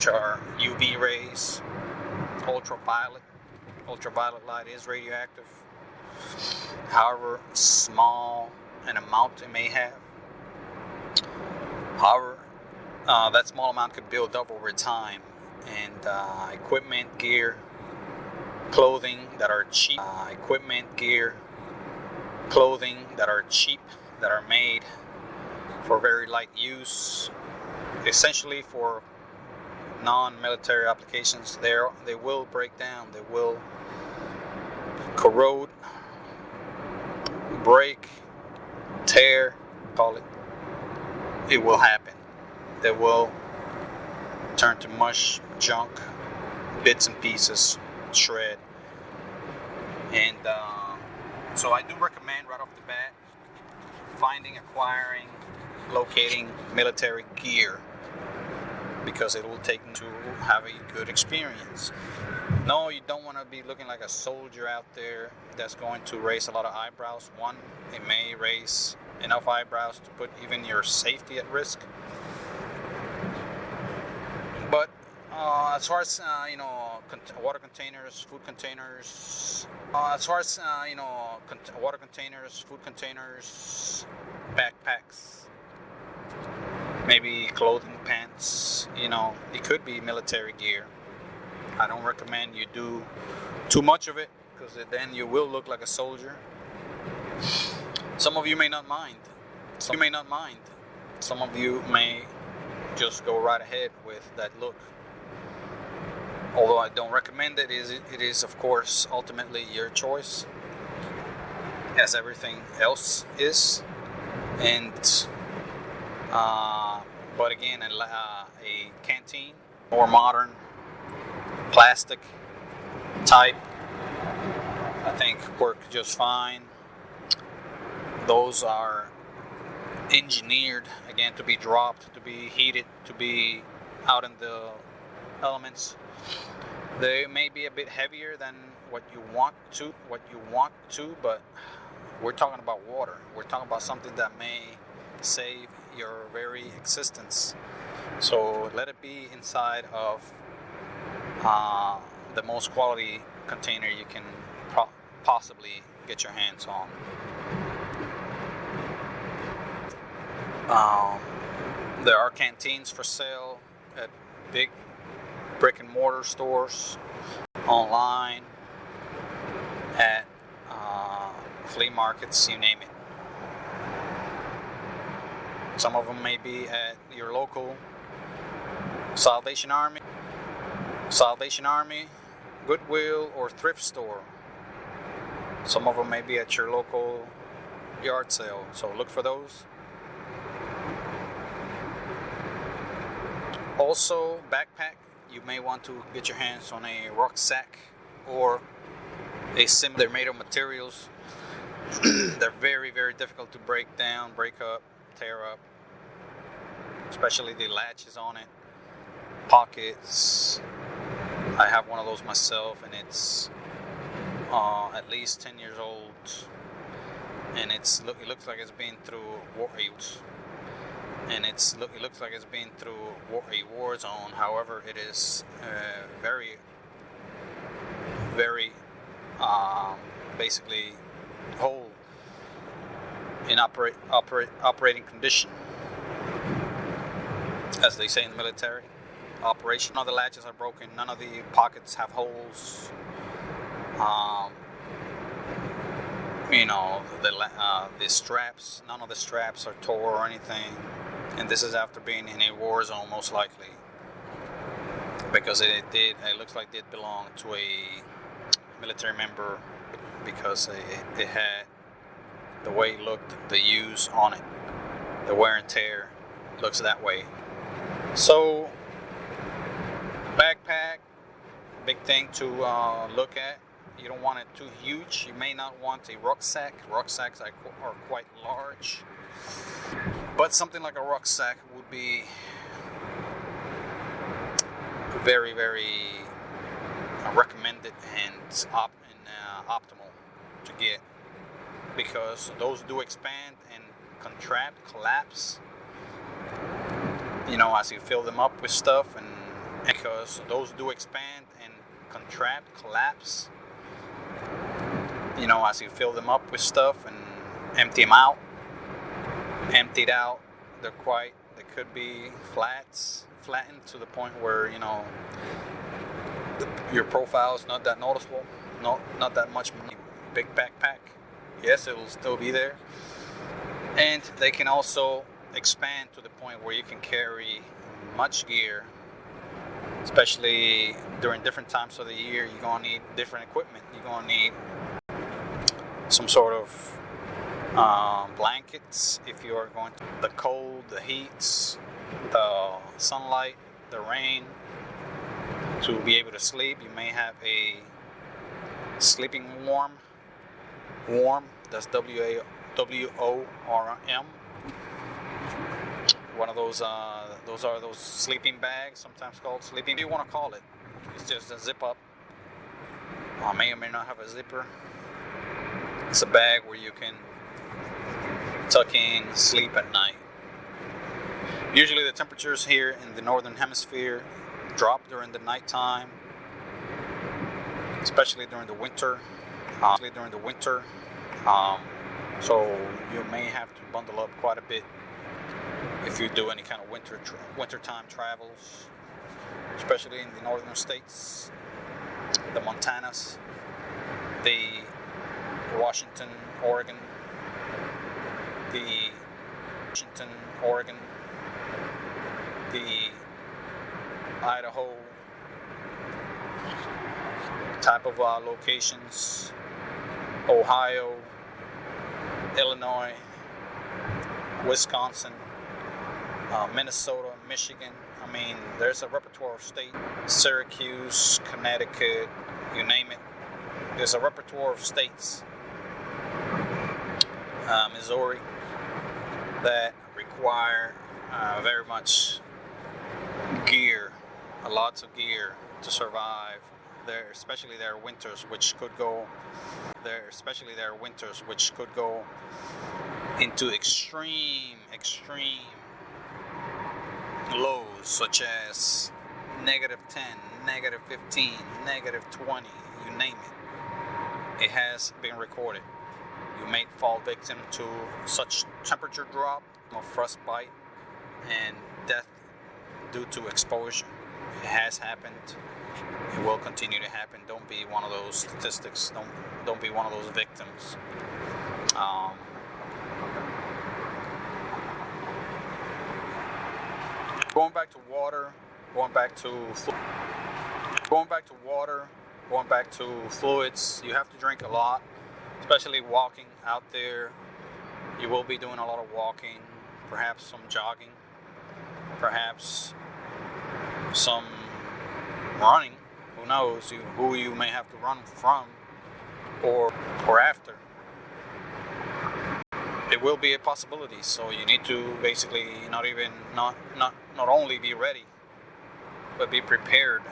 which are UV rays, ultraviolet. Ultraviolet light is radioactive. However small an amount it may have. However, that small amount could build up over time. And equipment, gear, clothing that are cheap. That are made for very light use, essentially for non-military applications. They will break down, they will corrode, break, tear, call it. It will happen. They will turn to mush, junk, bits and pieces, shred. And so I do recommend right off the bat finding, acquiring, locating military gear, because it will take you to have a good experience. No, you don't want to be looking like a soldier out there that's going to raise a lot of eyebrows. One, it may raise enough eyebrows to put even your safety at risk. But as far as water containers, food containers, backpacks, maybe clothing, pants, it could be military gear. I don't recommend you do too much of it, because then you will look like a soldier. Some of you may not mind. Some of you may just go right ahead with that look. Although I don't recommend it, it is of course ultimately your choice, as everything else is. And but again, a canteen or modern plastic type, I think work just fine. Those are engineered, again, to be dropped, to be heated, to be out in the elements. They may be a bit heavier than what you want to, but we're talking about water. We're talking about something that may save your very existence. So let it be inside of the most quality container you can possibly get your hands on. There are canteens for sale at big brick and mortar stores, online, at flea markets, you name it. Some of them may be at your local Salvation Army, Goodwill, or thrift store. Some of them may be at your local yard sale, so look for those. Also, backpack, you may want to get your hands on a rucksack or a similar. They're made of materials. They're very, very difficult to break down, break up, tear up, especially the latches on it, pockets. I have one of those myself, and it's at least 10 years old, and it looks like it's been through a war zone. However, it is very, very basically whole in operating condition, as they say in the military. Operation. None of the latches are broken. None of the pockets have holes. The straps. None of the straps are tore or anything. And this is after being in a war zone, most likely, because it looks like it belonged to a military member, because it had the way it looked, the use on it, the wear and tear looks that way. So, backpack, big thing to look at. You don't want it too huge. You may not want a rucksack. Rucksacks are quite large. But something like a rucksack would be very, very recommended and optimal to get, because those do expand and collapse, as you fill them up with stuff, and because those do expand and contract, collapse, as you fill them up with stuff and empty them out. Emptied out, they could be flattened to the point where, your profile is not that noticeable, not that much money. Big backpack, yes, it will still be there. And they can also expand to the point where you can carry much gear, especially during different times of the year. You're going to need different equipment. You're going to need some sort of blankets if you are going to the cold, the heats, the sunlight, the rain. To be able to sleep, you may have a sleeping worm. That's WORM. One of those are those sleeping bags, sometimes called sleeping. What do you want to call it? It's just a zip up. May or may not have a zipper. It's a bag where you can tuck in, sleep at night. Usually the temperatures here in the northern hemisphere drop during the nighttime, especially during the winter. So you may have to bundle up quite a bit if you do any kind of wintertime travels, especially in the northern states, the Montanas, the Washington, Oregon, the Idaho type of locations, Ohio, Illinois, Wisconsin, Minnesota, Michigan. There's a repertoire of states. Syracuse, Connecticut, you name it. There's a repertoire of states. Missouri, that require very much gear, lots of gear to survive there, especially their winters, which could go into extreme lows, such as -10, -15, -20, you name it. It has been recorded. You may fall victim to such temperature drop, frostbite, and death due to exposure. It has happened. It will continue to happen. Don't be one of those statistics. Don't be one of those victims. Going back to water, going back to fluids. You have to drink a lot, especially walking out there. You will be doing a lot of walking, perhaps some jogging, perhaps some running. Who knows who you may have to run from or after. It will be a possibility, so you need to basically not only be ready, but be prepared,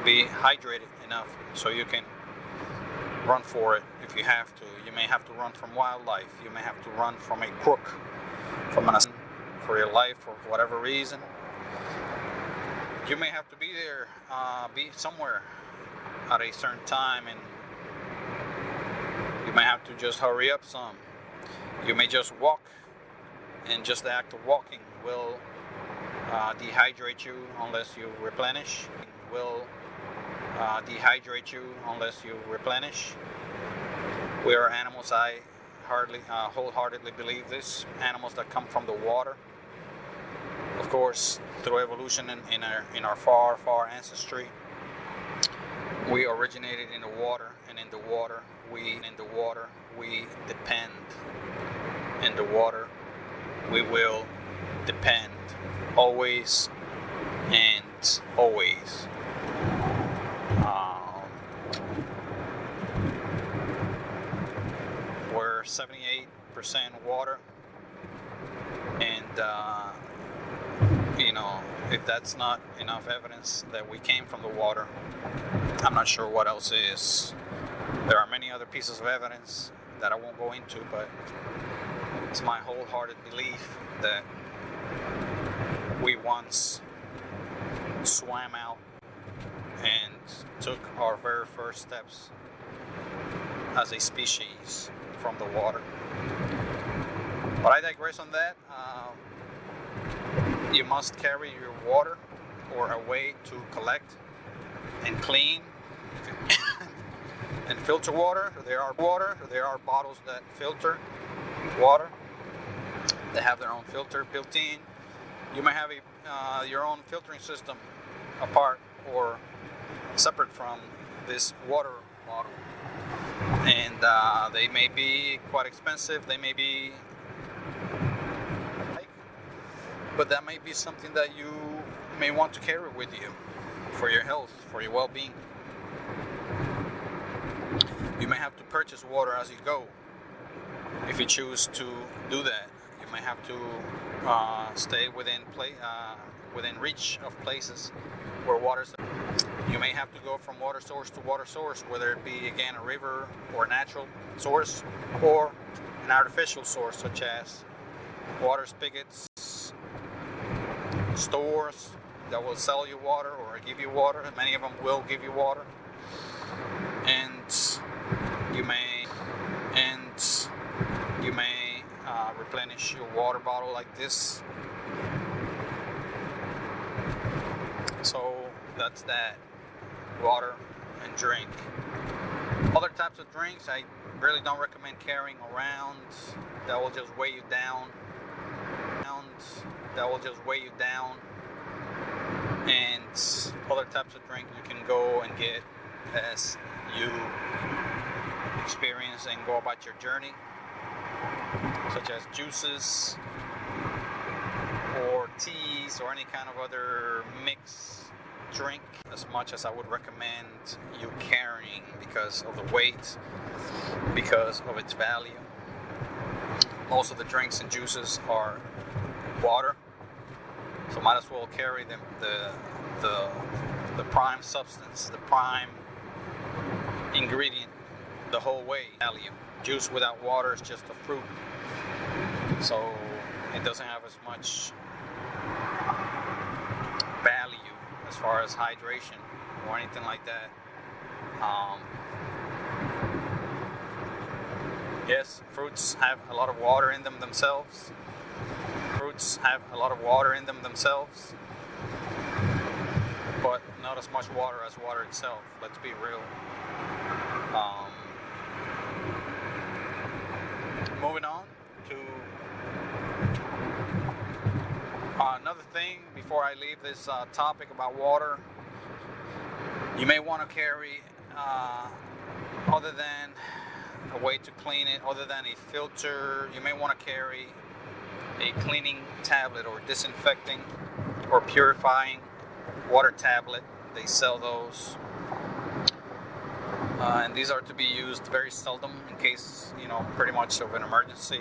be hydrated enough so you can run for it if you have to. You may have to run from wildlife. You may have to run from a crook, for your life for whatever reason. You may have to be there, be somewhere at a certain time, and you may have to just hurry up some. You may just walk, and just the act of walking will dehydrate you unless you replenish. We are animals. I wholeheartedly believe this. Animals that come from the water. Of course, through evolution in our far ancestry, we originated in the water, and in the water we depend. In the water we will depend, always and always. We're 78% water, and if that's not enough evidence that we came from the water, I'm not sure what else is. There are many other pieces of evidence that I won't go into, but it's my wholehearted belief that we once swam out and took our very first steps as a species from the water. But I digress on that. You must carry your water or a way to collect and clean and filter water. There are bottles that filter water. They have their own filter built in. You may have your own filtering system apart or separate from this water bottle, and they may be quite expensive. They may be, but that may be something that you may want to carry with you for your health, for your well-being. You may have to purchase water as you go if you choose to do that. You may have to stay within reach of places where water's. You may have to go from water source to water source, whether it be again a river or a natural source or an artificial source, such as water spigots, stores that will sell you water or give you water. Many of them will give you water, and you may replenish your water bottle like this. So that's that. Water and drink. Other types of drinks I really don't recommend carrying around. That will just weigh you down. And other types of drink you can go and get as you experience and go about your journey, such as juices or teas or any kind of other mix drink. As much as I would recommend you carrying because of the weight, because of its value. Most of the drinks and juices are water, so might as well carry them the prime substance, the prime ingredient the whole way. Value. Juice without water is just a fruit, so it doesn't have as much value as far as hydration or anything like that. Yes, fruits have a lot of water in them themselves. But not as much water as water itself. Let's be real. Moving on to another thing before I leave this topic about water. You may want to carry, other than a way to clean it, other than a filter, you may want to carry a cleaning tablet or disinfecting or purifying water tablet. They sell those. And these are to be used very seldom in case, pretty much of an emergency.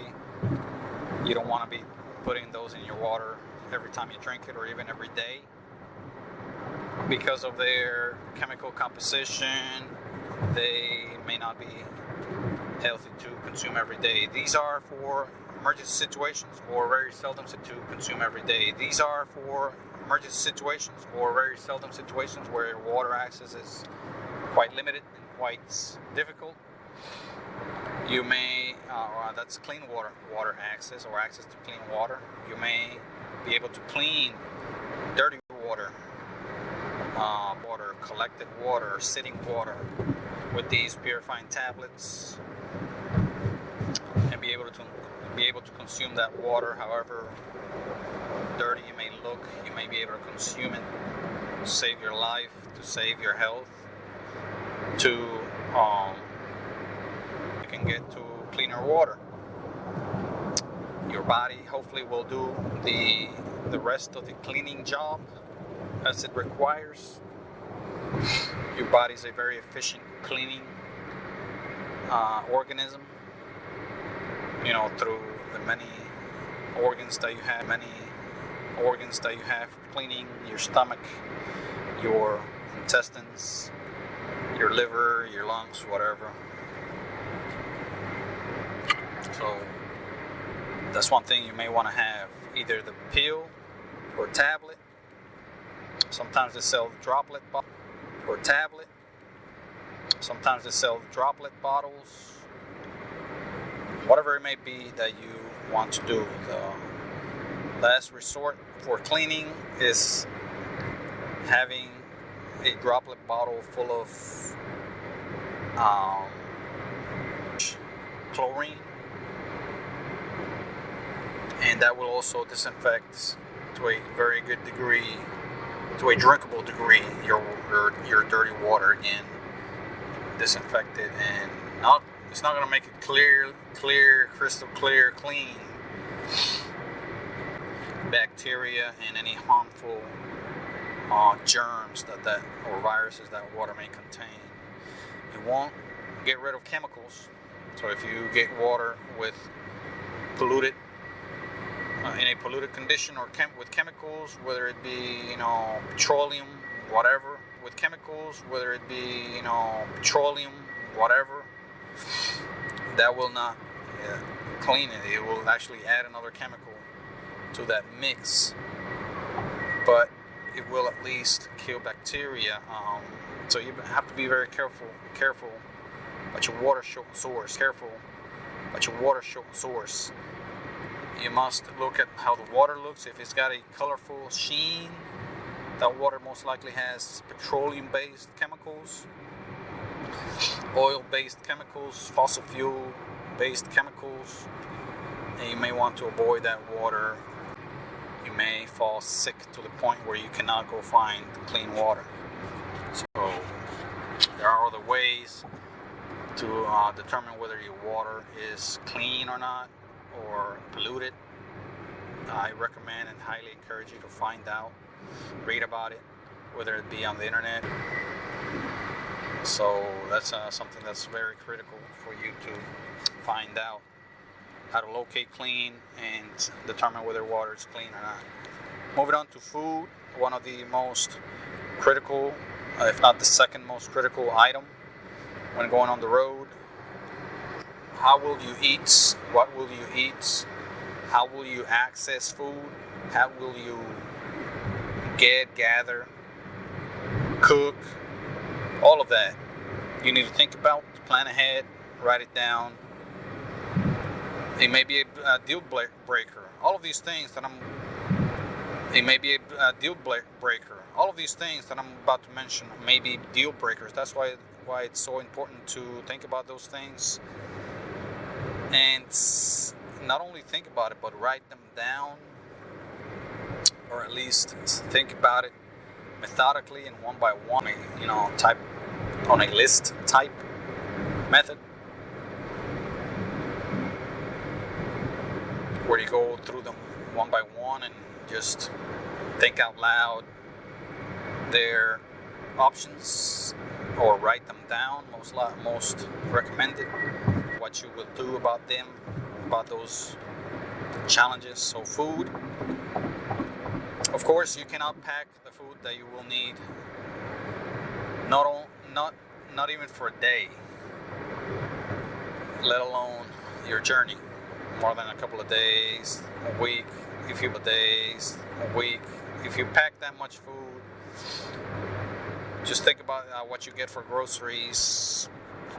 You don't want to be putting those in your water every time you drink it or even every day. Because of their chemical composition, they may not be healthy to consume every day. These are for emergency situations or very seldom to consume every day. These are for emergency situations or very seldom situations where water access is quite limited and quite difficult. You may, that's clean water access or access to clean water. You may be able to clean dirty water, collected water, sitting water with these purifying tablets, and be able to consume that water. However dirty you may look, you may be able to consume it to save your life, to save your health, to you can get to cleaner water. Your body hopefully will do the rest of the cleaning job as it requires. Your body is a very efficient cleaning organism, through the many organs that you have, cleaning your stomach, your intestines, your liver, your lungs, whatever. So that's one thing you may want to have, either the pill or tablet, Sometimes they sell droplet bottle or tablet. Sometimes they sell droplet bottles. Whatever it may be that you want to do. The last resort for cleaning is having a droplet bottle full of chlorine, and that will also disinfect to a very good degree, to a drinkable degree, your dirty water again, disinfected, and it's not going to make it clear, crystal clear, clean. Bacteria and any harmful germs that or viruses that water may contain. It won't get rid of chemicals. So if you get water with polluted in a polluted condition or with chemicals, whether it be petroleum, whatever, with chemicals, whether it be petroleum, whatever, that will not clean it. It will actually add another chemical to that mix, but it will at least kill bacteria. So you have to be very careful about your water source. Careful about your water source. You must look at how the water looks. If it's got a colorful sheen, that water most likely has petroleum-based chemicals, oil-based chemicals, fossil fuel-based chemicals, and you may want to avoid that water. You may fall sick to the point where you cannot go find clean water. So there are other ways to determine whether your water is clean or not, or polluted. I recommend and highly encourage you to find out, read about it, whether it be on the internet. So that's something that's very critical for you to find out, how to locate clean and determine whether water is clean or not. Moving on to food, one of the most critical, if not the second most critical item when going on the road. How will you eat? What will you eat? How will you access food? How will you gather, cook? All of that you need to think about, plan ahead, write it down. It may be a deal breaker. All of these things that it may be a deal breaker. All of these things that I'm about to mention may be deal breakers. That's why it's so important to think about those things. And not only think about it, but write them down, or at least think about it methodically and one by one, type on a list type method, where you go through them one by one and just think out loud their options, or write them down, most recommended, what you will do about them, about those challenges. So food, of course, you cannot pack the food that you will need, not even for a day, let alone your journey, more than a couple of days, a week. If you pack that much food, just think about what you get for groceries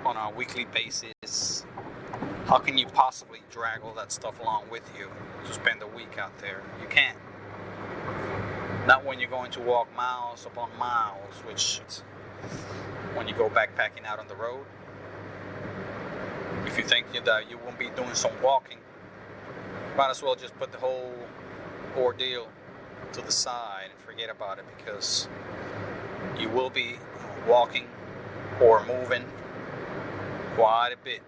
on a weekly basis. How can you possibly drag all that stuff along with you to spend a week out there? You can't. Not when you're going to walk miles upon miles, which when you go backpacking out on the road. If you think that you won't be doing some walking, might as well just put the whole ordeal to the side and forget about it, because you will be walking or moving quite a bit,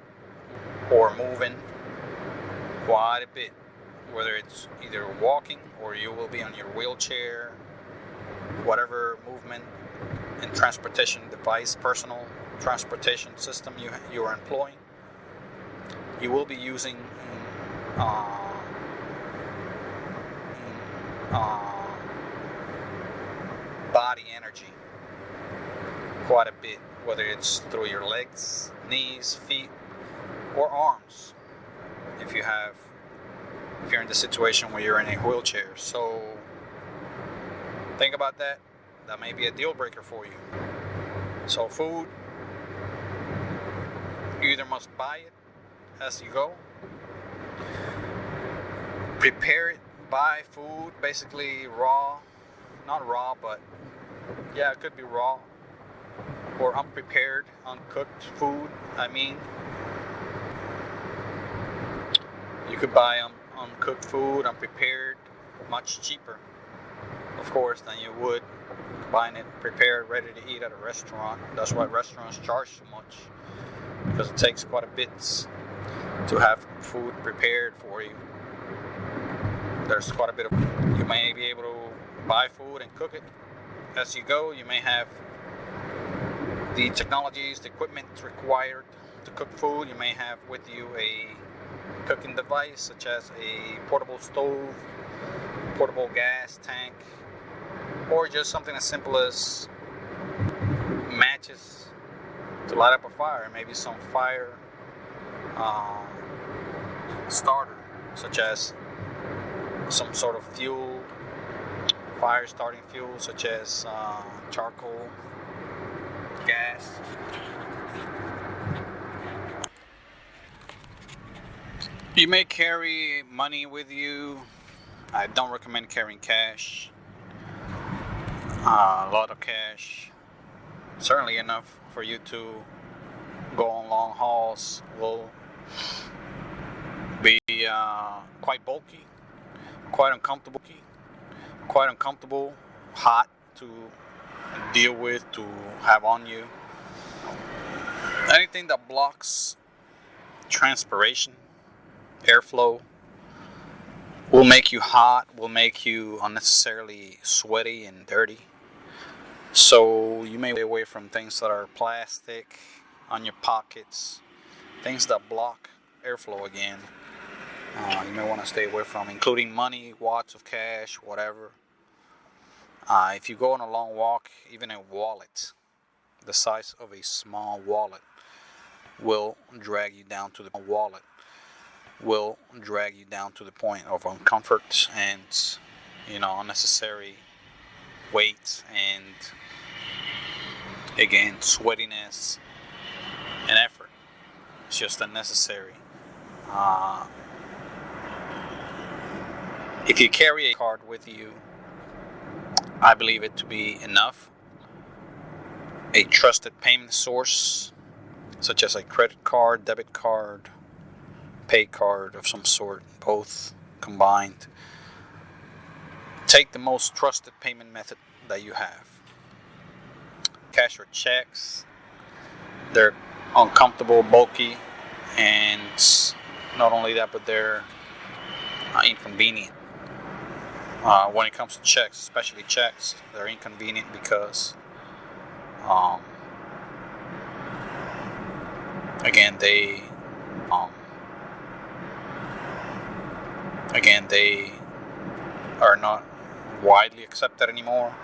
whether it's either walking or you will be on your wheelchair, whatever movement and transportation device, personal transportation system you are employing, you will be using body energy quite a bit, whether it's through your legs, knees, feet, or arms, if you're in the situation where you're in a wheelchair. So think about that, that may be a deal breaker for you. So food, you either must buy it as you go, prepare it, buy food, basically raw, not raw, but yeah, it could be raw, or unprepared, uncooked food. I mean, you could buy uncooked food, unprepared, much cheaper, of course, than you would buying it prepared, ready to eat at a restaurant. That's why restaurants charge so much, because it takes quite a bit to have food prepared for you. There's quite a bit of, you may be able to buy food and cook it as you go. You may have the technologies, the equipment required to cook food. You may have with you a cooking device such as a portable stove, portable gas tank, or just something as simple as matches to light up a fire. Maybe some fire starter, such as some sort of fuel, fire starting fuel, such as charcoal, gas. You may carry money with you. I don't recommend carrying cash. A lot of cash, certainly enough for you to go on long hauls, will be quite bulky, quite uncomfortable, hot to deal with, to have on you. Anything that blocks transpiration, airflow, will make you hot, will make you unnecessarily sweaty and dirty. So you may stay away from things that are plastic on your pockets, things that block airflow again. You may want to stay away from, including money, wads of cash, whatever. If you go on a long walk, even a wallet, the size of a small wallet, will drag you down to the point of uncomfort and, unnecessary weight and, again, sweatiness and effort. It's just unnecessary. If you carry a card with you, I believe it to be enough. A trusted payment source, such as a credit card, debit card, pay card of some sort, both combined. Take the most trusted payment method that you have. Cash or checks, they're uncomfortable, bulky, and not only that, but they're inconvenient. When it comes to checks, especially checks, they're inconvenient because they are not widely accepted anymore.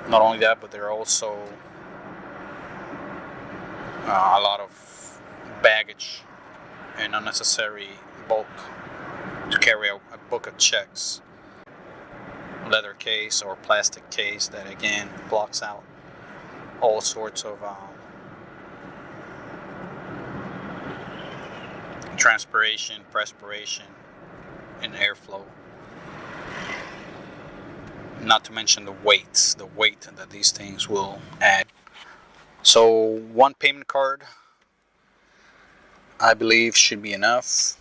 Not only that, but there are also a lot of baggage and unnecessary bulk to carry a book of checks. Leather case or plastic case that again blocks out all sorts of transpiration, perspiration, and airflow. Not to mention the weight that these things will add. So one payment card, I believe, should be enough.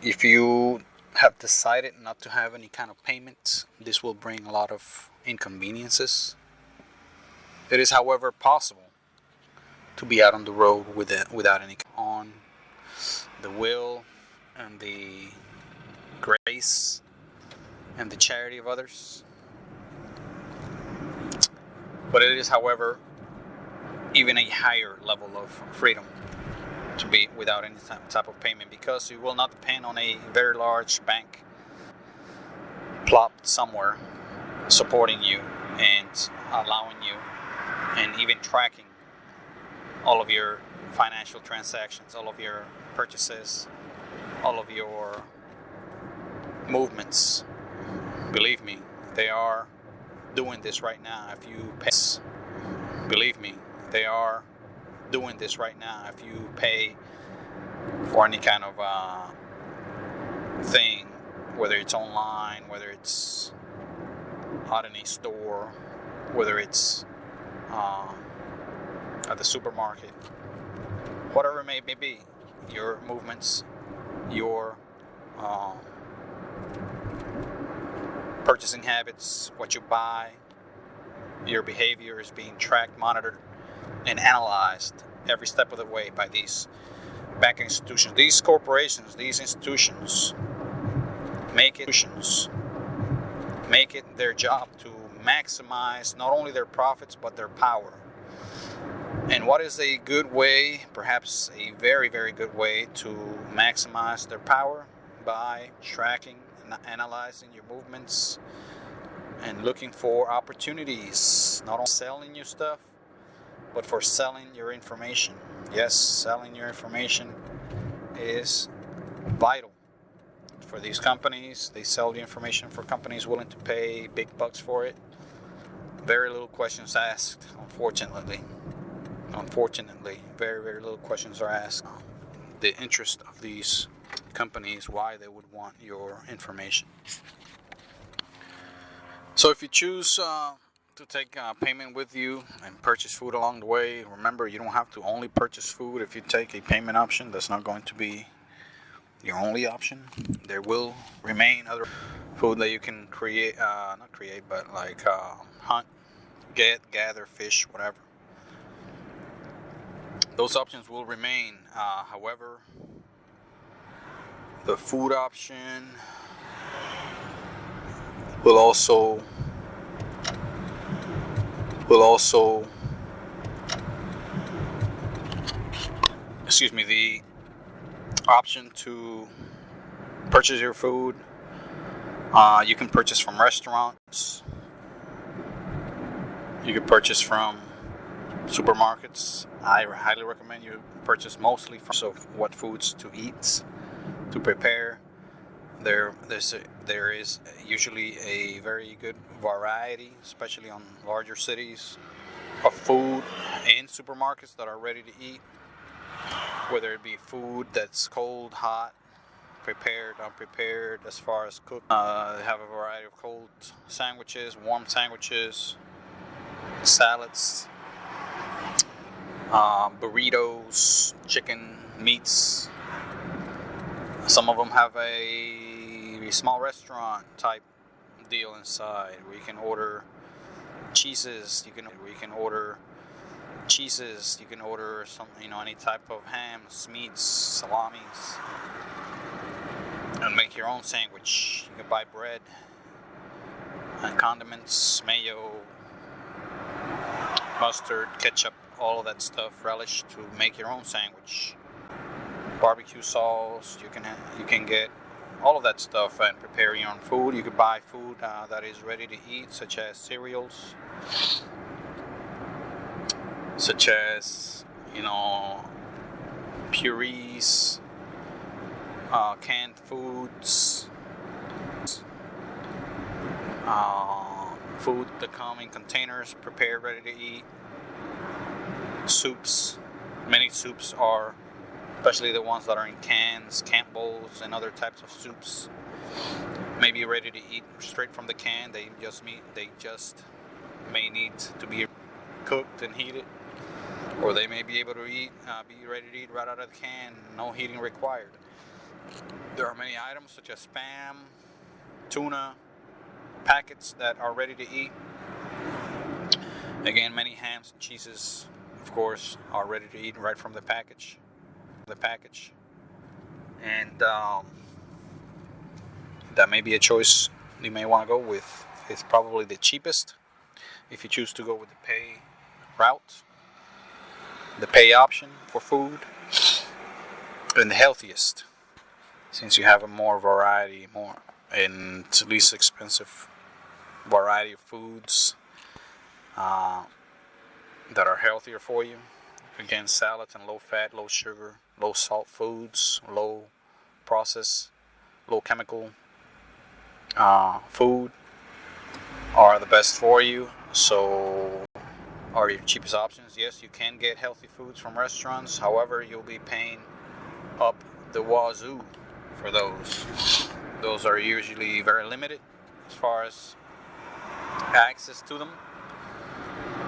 If you have decided not to have any kind of payment, this will bring a lot of inconveniences. It is, however, possible to be out on the road without any on the will and the grace and the charity of others. But it is, however, even a higher level of freedom to be without any type of payment, because you will not depend on a very large bank plopped somewhere supporting you and allowing you and even tracking all of your financial transactions, all of your purchases, all of your movements. Believe me, they are doing this right now. If you pay, believe me, they are doing this right now. If you pay for any kind of thing, whether it's online, whether it's out in a store, whether it's at the supermarket, whatever it may be, your movements, your purchasing habits, what you buy, your behavior is being tracked, monitored, and analyzed every step of the way by these banking institutions. These corporations, these institutions make it their job to maximize not only their profits but their power. And what is a good way, perhaps a very, very good way to maximize their power? By tracking and analyzing your movements and looking for opportunities, not only selling you stuff, but for selling your information. Yes, selling your information is vital for these companies. They sell the information for companies willing to pay big bucks for it. Very little questions asked, unfortunately. Very, very little questions are asked. The interest of these companies, why they would want your information. So if you choose to take payment with you and purchase food along the way, remember, you don't have to only purchase food. If you take a payment option, that's not going to be your only option. There will remain other food that you can hunt, gather, fish, whatever. Those options will remain. However, the food option will also the option to purchase your food, you can purchase from restaurants, you can purchase from supermarkets. I highly recommend you purchase mostly from what foods to eat, to prepare. There is usually a very good variety, especially on larger cities, of food in supermarkets that are ready to eat, whether it be food that's cold, hot, prepared, unprepared, as far as cooked. They have a variety of cold sandwiches, warm sandwiches, salads, burritos, chicken, meats. Some of them have a small restaurant type deal inside where you can order cheeses. You can order some, any type of hams, meats, salamis, and make your own sandwich. You can buy bread and condiments, mayo, mustard, ketchup, all of that stuff, relish, to make your own sandwich. Barbecue sauce, you can get all of that stuff and prepare your own food. You could buy food that is ready to eat, such as cereals, such as purees, canned foods, food that come in containers, prepared, ready to eat. Soups, many soups are, especially the ones that are in cans, camp bowls, and other types of soups, may be ready to eat straight from the can. They just may need to be cooked and heated, or they may be able to be ready to eat right out of the can, no heating required. There are many items such as Spam, tuna, packets that are ready to eat. Again, many hams and cheeses, of course, are ready to eat right from the package. And that may be a choice you may want to go with. It's probably the cheapest if you choose to go with the pay route, the pay option for food, and the healthiest, since you have a more variety, and least expensive variety of foods that are healthier for you. Again, salads and low fat, low sugar, low salt foods, low process, low chemical food. are the best for you. So, are your cheapest options. Yes, you can get healthy foods from restaurants. However, you'll be paying up the wazoo for those. Those are usually very limited as far as access to them.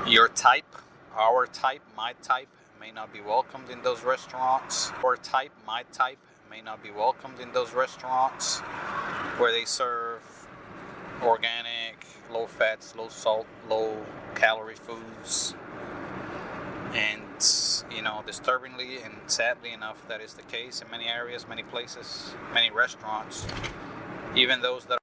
Your type, our type, my type may not be welcomed in those restaurants. Our type, my type may not be welcomed in those restaurants where they serve organic, low fats, low salt, low calorie foods. And, disturbingly and sadly enough, that is the case in many areas, many places, many restaurants, even those that